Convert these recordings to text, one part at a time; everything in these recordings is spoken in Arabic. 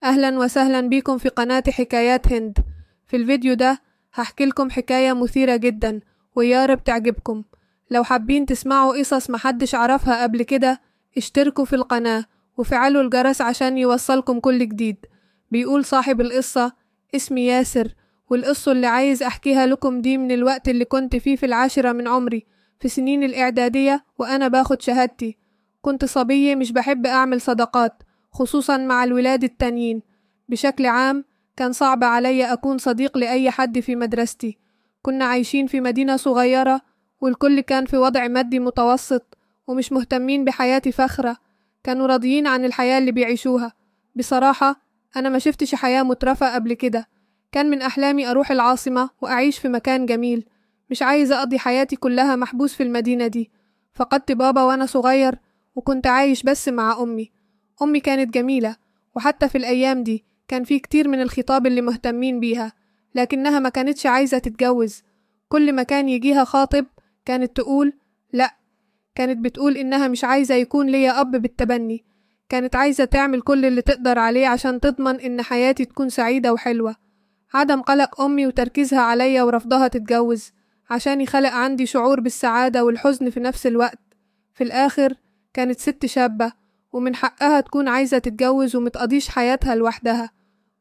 أهلا وسهلا بيكم في قناة حكايات هند. في الفيديو ده هحكي لكم حكاية مثيرة جدا ويا رب تعجبكم. لو حابين تسمعوا قصص محدش عرفها قبل كده اشتركوا في القناة وفعلوا الجرس عشان يوصلكم كل جديد. بيقول صاحب القصة: اسمي ياسر، والقصة اللي عايز أحكيها لكم دي من الوقت اللي كنت فيه في العاشرة من عمري، في سنين الإعدادية وأنا باخد شهادتي. كنت صبية مش بحب أعمل صداقات، خصوصا مع الولاد التانيين. بشكل عام كان صعب علي أكون صديق لأي حد في مدرستي. كنا عايشين في مدينة صغيرة والكل كان في وضع مادي متوسط ومش مهتمين بحياتي فخرة، كانوا راضيين عن الحياة اللي بيعيشوها. بصراحة أنا ما شفتش حياة مترفة قبل كده. كان من أحلامي أروح العاصمة وأعيش في مكان جميل، مش عايزة أقضي حياتي كلها محبوس في المدينة دي. فقدت بابا وأنا صغير وكنت عايش بس مع أمي. أمي كانت جميلة، وحتى في الأيام دي كان في كتير من الخطاب اللي مهتمين بيها، لكنها ما كانتش عايزة تتجوز. كل ما كان يجيها خاطب كانت تقول لأ، كانت بتقول إنها مش عايزة يكون ليا أب بالتبني. كانت عايزة تعمل كل اللي تقدر عليه عشان تضمن إن حياتي تكون سعيدة وحلوة. عدم قلق أمي وتركيزها عليا ورفضها تتجوز عشان يخلق عندي شعور بالسعادة والحزن في نفس الوقت. في الآخر كانت ست شابة ومن حقها تكون عايزة تتجوز ومتقضيش حياتها لوحدها.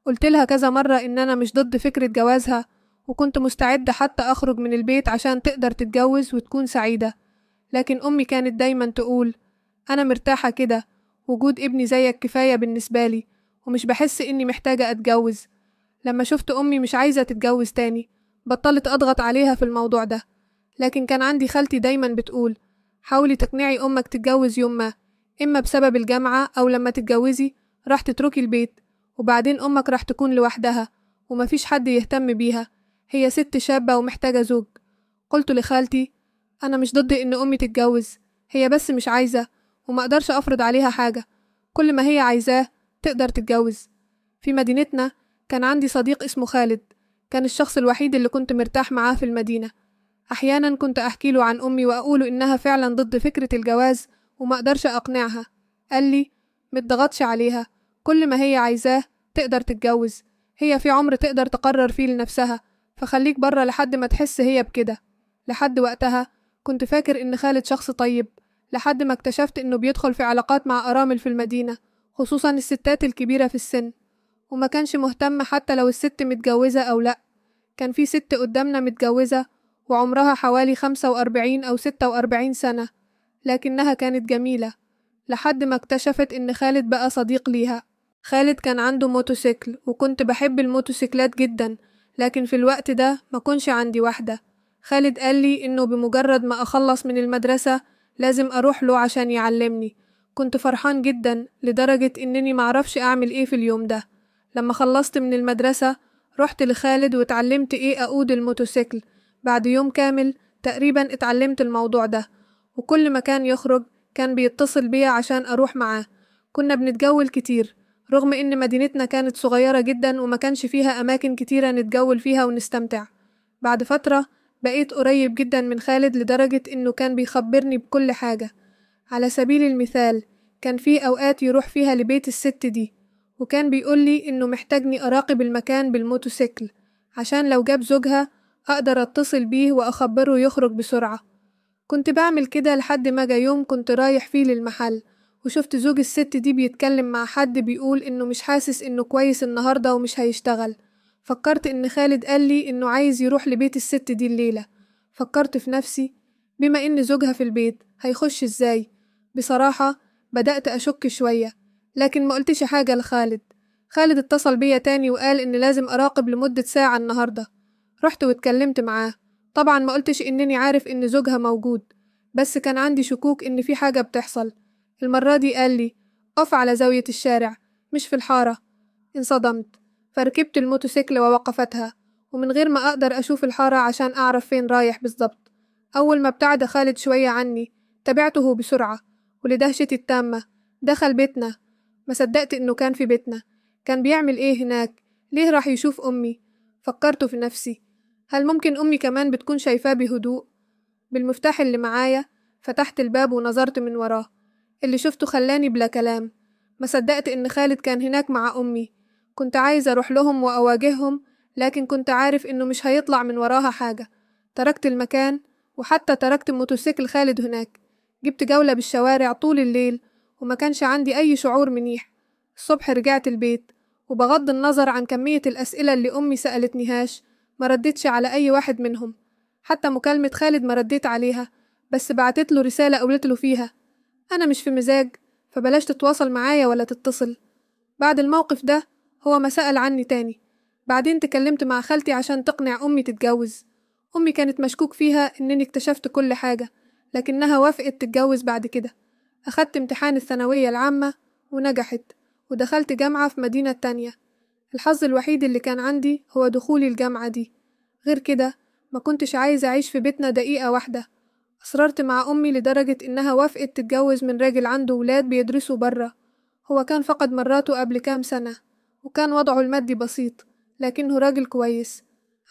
قلت لها كذا مرة إن أنا مش ضد فكرة جوازها، وكنت مستعدة حتى أخرج من البيت عشان تقدر تتجوز وتكون سعيدة. لكن أمي كانت دايما تقول: أنا مرتاحة كده، وجود ابني زيك كفاية بالنسبة لي، ومش بحس إني محتاجة أتجوز. لما شفت أمي مش عايزة تتجوز تاني بطلت أضغط عليها في الموضوع ده. لكن كان عندي خالتي دايما بتقول: حاولي تقنعي أمك تتجوز يوم ما، إما بسبب الجامعة أو لما تتجوزي راح تتركي البيت، وبعدين أمك راح تكون لوحدها ومفيش حد يهتم بيها، هي ست شابة ومحتاجة زوج. قلت لخالتي: أنا مش ضد إن أمي تتجوز، هي بس مش عايزة، وما أقدرش أفرض عليها حاجة. كل ما هي عايزاه تقدر تتجوز. في مدينتنا كان عندي صديق اسمه خالد، كان الشخص الوحيد اللي كنت مرتاح معاه في المدينة. أحيانا كنت أحكي له عن أمي وأقوله إنها فعلا ضد فكرة الجواز وما أقدرش أقنعها. قال لي: متضغطش عليها، كل ما هي عايزاه تقدر تتجوز، هي في عمر تقدر تقرر فيه لنفسها، فخليك برا لحد ما تحس هي بكده. لحد وقتها كنت فاكر إن خالد شخص طيب، لحد ما اكتشفت إنه بيدخل في علاقات مع أرامل في المدينة، خصوصا الستات الكبيرة في السن، وما كانش مهتم حتى لو الست متجوزة أو لأ. كان في ست قدامنا متجوزة وعمرها حوالي 45 أو 46 سنة، لكنها كانت جميلة. لحد ما اكتشفت إن خالد بقى صديق ليها. خالد كان عنده موتوسيكل وكنت بحب الموتوسيكلات جدا، لكن في الوقت ده ما كنش عندي واحدة. خالد قال لي إنه بمجرد ما أخلص من المدرسة لازم أروح له عشان يعلمني. كنت فرحان جدا لدرجة إنني معرفش أعمل إيه في اليوم ده. لما خلصت من المدرسة رحت لخالد واتعلمت إيه أقود الموتوسيكل. بعد يوم كامل تقريبا اتعلمت الموضوع ده، وكل ما كان يخرج كان بيتصل بيا عشان أروح معاه. كنا بنتجول كتير رغم إن مدينتنا كانت صغيرة جدا وما كانش فيها أماكن كتيرة نتجول فيها ونستمتع. بعد فترة بقيت قريب جدا من خالد لدرجة إنه كان بيخبرني بكل حاجة. على سبيل المثال كان في أوقات يروح فيها لبيت الست دي، وكان بيقولي إنه محتاجني أراقب المكان بالموتوسيكل عشان لو جاب زوجها أقدر أتصل بيه وأخبره يخرج بسرعة. كنت بعمل كده لحد ما جا يوم كنت رايح فيه للمحل وشفت زوج الست دي بيتكلم مع حد بيقول إنه مش حاسس إنه كويس النهاردة ومش هيشتغل. فكرت إن خالد قالي إنه عايز يروح لبيت الست دي الليلة. فكرت في نفسي: بما إن زوجها في البيت هيخش إزاي؟ بصراحة بدأت أشك شوية، لكن ما قلتش حاجة لخالد. خالد اتصل بيا تاني وقال إن لازم أراقب لمدة ساعة النهاردة. رحت واتكلمت معاه. طبعا ما قلتش إنني عارف إن زوجها موجود، بس كان عندي شكوك إن في حاجة بتحصل. المرة دي قال لي: قف على زاوية الشارع مش في الحارة. انصدمت، فركبت الموتوسيكل ووقفتها، ومن غير ما أقدر أشوف الحارة عشان أعرف فين رايح بالظبط. أول ما ابتعد خالد شوية عني تبعته بسرعة، ولدهشتي التامة دخل بيتنا. ما صدقت إنه كان في بيتنا. كان بيعمل إيه هناك؟ ليه راح يشوف أمي؟ فكرت في نفسي: هل ممكن أمي كمان بتكون شايفاه بهدوء؟ بالمفتاح اللي معايا فتحت الباب ونظرت من وراه. اللي شفته خلاني بلا كلام. ما صدقت إن خالد كان هناك مع أمي. كنت عايزة أروح لهم وأواجههم، لكن كنت عارف إنه مش هيطلع من وراها حاجة. تركت المكان، وحتى تركت موتوسيكل خالد هناك. جبت جولة بالشوارع طول الليل، وما كانش عندي أي شعور منيح. الصبح رجعت البيت، وبغض النظر عن كمية الأسئلة اللي أمي سألتنيهاش، ما ردتش على أي واحد منهم. حتى مكالمة خالد ما رديت عليها، بس بعتت له رسالة قولت له فيها: أنا مش في مزاج، فبلاش تتواصل معايا ولا تتصل. بعد الموقف ده هو ما سأل عني تاني. بعدين تكلمت مع خالتي عشان تقنع أمي تتجوز. أمي كانت مشكوك فيها إنني اكتشفت كل حاجة، لكنها وافقت تتجوز بعد كده. أخدت امتحان الثانوية العامة ونجحت، ودخلت جامعة في مدينة تانية. الحظ الوحيد اللي كان عندي هو دخولي الجامعة دي. غير كده ما كنتش عايزة أعيش في بيتنا دقيقة واحدة. أصررت مع أمي لدرجة إنها وافقت تتجوز من راجل عنده ولاد بيدرسوا برا. هو كان فقد مراته قبل كام سنة، وكان وضعه المادي بسيط، لكنه راجل كويس.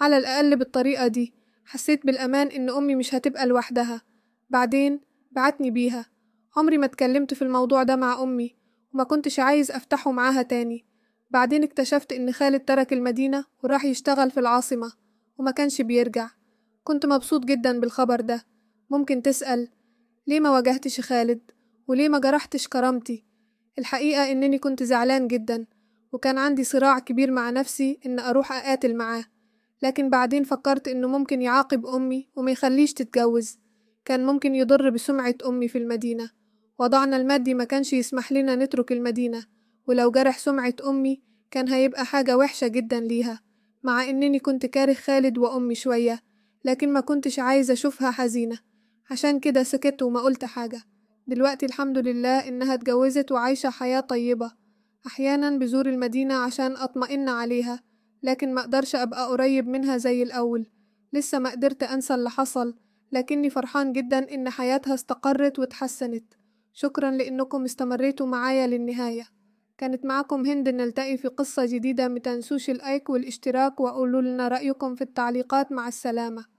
على الأقل بالطريقة دي حسيت بالأمان إن أمي مش هتبقى لوحدها. بعدين بعتني بيها. عمري ما اتكلمت في الموضوع ده مع أمي، وما كنتش عايز أفتحه معاها تاني. بعدين اكتشفت إن خالد ترك المدينة وراح يشتغل في العاصمة، وما كانش بيرجع. كنت مبسوط جدا بالخبر ده. ممكن تسأل ليه ما واجهتش خالد؟ وليه ما جرحتش كرامتي؟ الحقيقة إنني كنت زعلان جدا، وكان عندي صراع كبير مع نفسي إن أروح أقاتل معاه. لكن بعدين فكرت إنه ممكن يعاقب أمي وما يخليش تتجوز. كان ممكن يضر بسمعة أمي في المدينة. وضعنا المادي ما كانش يسمح لنا نترك المدينة، ولو جرح سمعة أمي كان هيبقى حاجة وحشة جدا ليها. مع إنني كنت كاره خالد وأمي شوية، لكن ما كنتش عايزة أشوفها حزينة. عشان كده سكت وما قلت حاجة. دلوقتي الحمد لله إنها اتجوزت وعايشة حياة طيبة. أحيانا بزور المدينة عشان أطمئن عليها، لكن ما أقدرش أبقى قريب منها زي الأول. لسه ما قدرت أنسى اللي حصل، لكني فرحان جدا إن حياتها استقرت واتحسنت. شكرا لأنكم استمريتوا معايا للنهاية. كانت معكم هند. نلتقي في قصة جديدة. متنسوش اللايك والاشتراك وقولوا لنا رأيكم في التعليقات. مع السلامة.